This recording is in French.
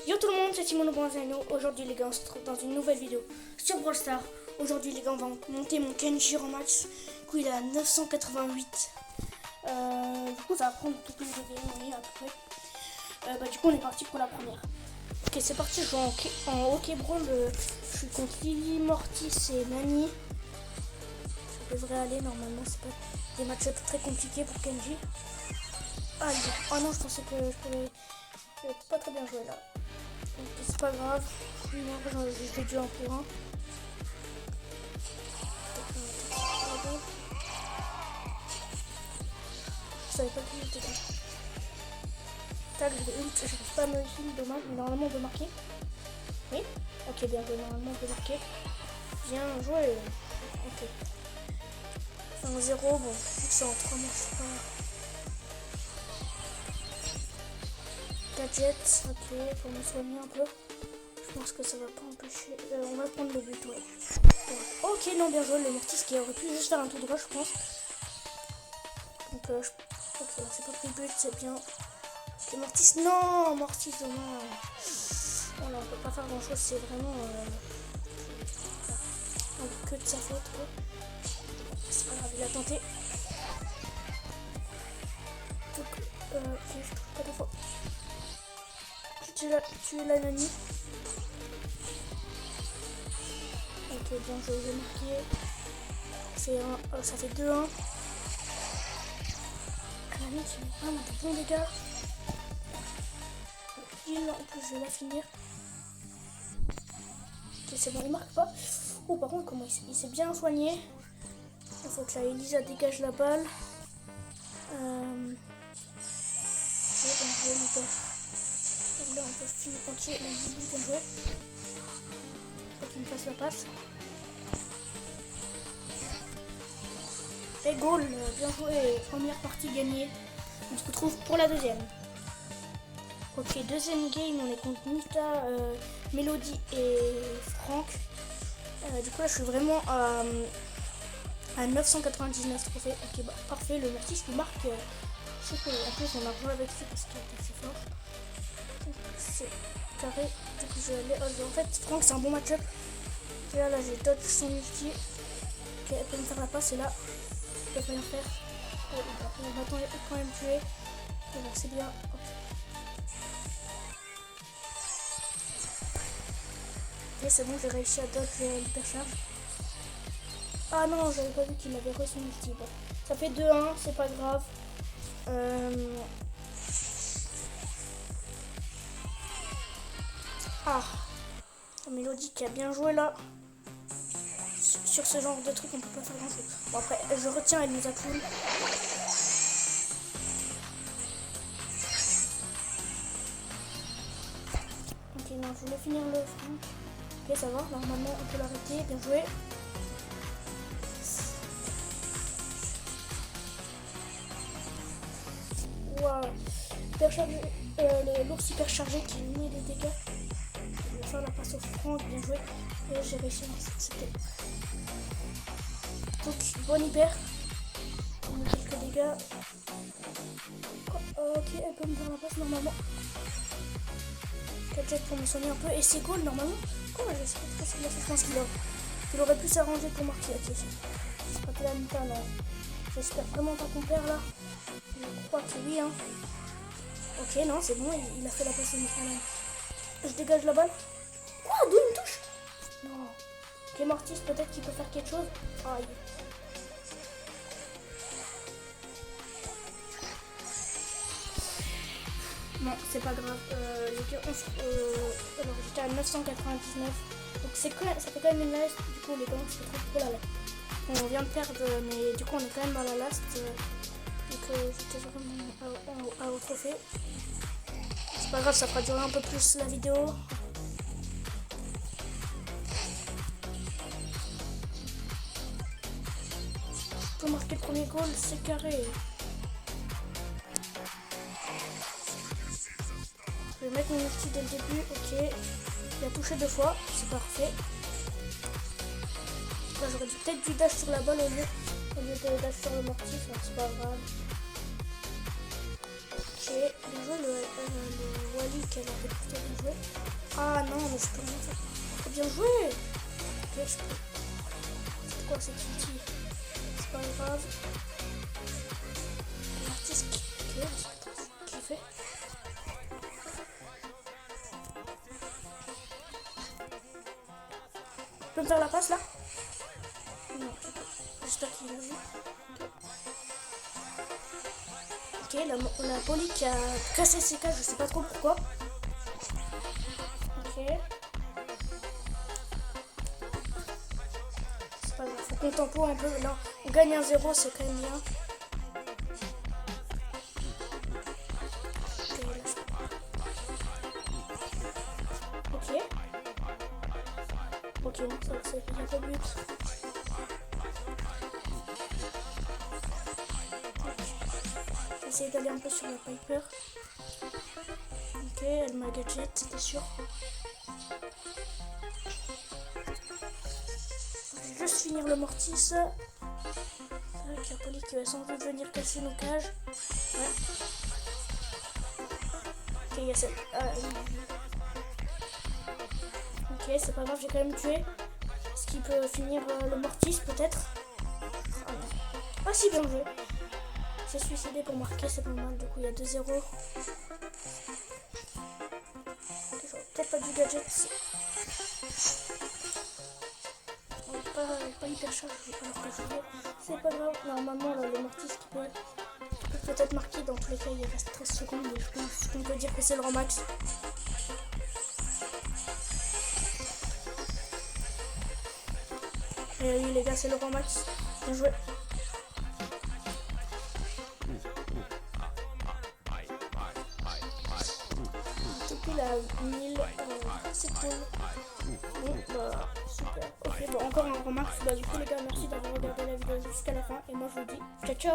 Yo tout le monde, c'est Simon Bonzano. Aujourd'hui les gars, on se retrouve dans une nouvelle vidéo sur Brawl Stars. Aujourd'hui les gars, on va monter mon Kenji en max. Du coup il est à 988. Du coup ça va prendre toute une vidéo à peu près. Du coup on est parti pour la première. Ok, c'est parti, je joue en hockey brawl. Je suis contre Lily, Mortis et Nani. Ça devrait aller normalement, c'est pas des matchs très compliqués pour Kenji. Aïe, oh non, je pensais que je pouvais pas très bien jouer là. Donc c'est pas grave, moi je fais du 1 pour 1. Je savais pas qu'il était là. Tac, je vais ult, j'arrive pas à me heal, dommage, mais normalement on peut marquer. Oui. Ok, bien joué, normalement on peut marquer. Bien joué. Ok. 1-0, bon, c'est en 3 matchs. Gadget, ok, pour me soigner un peu. Je pense que ça va pas empêcher. On va prendre le but, ouais. Ok, non, bien joué, le Mortis qui aurait pu juste faire un tout droit, je pense. Donc, ok, c'est pas pris le but, c'est bien. Ok, Mortis, non, Mortis, dommage. Bon, là, on peut pas faire grand chose, c'est vraiment. Que de sa faute, quoi. C'est pas grave, il a tenté. Donc, ok, je trouve pas de fois. Tu es la Nani. Ok, bien joué, j'ai marqué. Ça fait 2-1. Nani qui met vraiment de bons dégâts. En plus, je vais la finir. Ok, c'est bon, il marque pas. Oh, par contre, comment il s'est bien soigné. Il faut que la Elisa dégage la balle. Là, on peut finir. Ok, la Bibi, bien joué. Faut qu'il me fasse la passe. Et goal, bien joué. Première partie gagnée. On se retrouve pour la deuxième. Ok, deuxième game, on est contre Nita, Mélodie et Franck. Du coup, là, je suis vraiment à 999 trophées. Ok, bah, parfait. Le Mortis qui marque. Je sais qu'en plus, on a joué avec lui parce qu'il était assez fort. C'est carré. Donc, je vais aller. En fait, Franck, c'est un bon match-up. Là, j'ai dodge son ulti. Ok, elle peut me faire la passe et là, elle peut rien faire. Oh, on va quand même tuer. Bon, c'est bien. Hop. Ok, c'est bon, j'ai réussi à dodge l'hypercharge. Ah non, j'avais pas vu qu'il avait reçu son ulti. Bon, ça fait 2-1, c'est pas grave. Ah, Mélodie qui a bien joué là. Sur ce genre de truc, on peut pas faire grand chose. Bon, après, je retiens, elle nous a cool. Ok, non, je voulais finir le front. Ok, ça va, normalement, on peut l'arrêter. Bien joué. Waouh, l'ours hyper chargé qui met des dégâts. Je vais faire la passe au front, bien joué. Et j'ai réussi à c'était. Donc, bon hyper. On a quelques dégâts. Ok, elle peut me faire la passe normalement. Gadget pour me soigner un peu. Et c'est cool normalement. Comment je sais pas ce qu'il a fait. Je pense qu'il aurait pu s'arranger pour marquer. Ok, c'est pas qu'il a mis pas, non. J'espère vraiment pas qu'on perd là. Je crois que oui, hein. Ok, non, c'est bon, il a fait la passe à Alain. Je dégage la balle. Quoi, d'où il me touche? Non. Ok, Mortis, peut-être qu'il peut faire quelque chose. Aïe. Non, c'est pas grave. Alors, j'étais à 999. Donc, ça fait quand même une last. Du coup, les gars, on se retrouve pour la last. On vient de perdre, mais du coup, on est quand même à la last. Donc, j'étais vraiment au trophée. C'est pas grave, ça fera durer un peu plus la vidéo. Je peux marquer le premier goal, c'est carré. Je vais mettre mon ulti dès le début, ok. Il a touché 2 fois, c'est parfait. Là, j'aurais dû peut-être du dash sur la balle au lieu de dash sur le Mortis, c'est pas grave. Ok, bien joué le Wally qui a l'air de plutôt bien joué. Ah non, mais je peux rien faire. Oh, bien joué. Ok, je peux. C'est quoi cette outil? C'est pas grave. L'artiste qui... Ok, je l'ai fait. Tu peux me faire la passe là? Non, j'espère qu'il l'a vu. Ok, la poli qui a cassé ses cages, je sais pas trop pourquoi. Ok. C'est pas grave, faut qu'on tempo un peu. Là, on gagne 1-0, c'est quand même bien. Ok, ok, bon, ça il n'y a pas de but. Essayer d'aller un peu sur la Piper. Ok, elle m'a gadget, c'était sûr. Je vais juste finir le mortis. C'est vrai qu'il y a Poli qui va sans doute venir casser nos cages. Ouais. Ok, il y a celle. Ok, c'est pas grave, j'ai quand même tué. Est-ce qu'il peut finir le mortis peut-être? Ah si, bien joué. J'ai suicidé pour marquer, c'est pas mal. Du coup, il y a 2-0. Okay, j'aurais peut-être pas du gadget ici. On n'est pas hyper charge alors que je veux. C'est pas grave. Normalement, là, le mortis qui peut peut-être marquer. Dans tous les cas, il reste 13 secondes. Et je pense qu'on peut dire que c'est le rang max. Et oui, les gars, c'est le rang max. Bien joué. Depuis la 1000, c'est cool. Bon, bah, super. Ok, bon, encore un rang max. Bah, du coup, les gars, merci d'avoir regardé la vidéo jusqu'à la fin. Et moi, je vous dis ciao, ciao.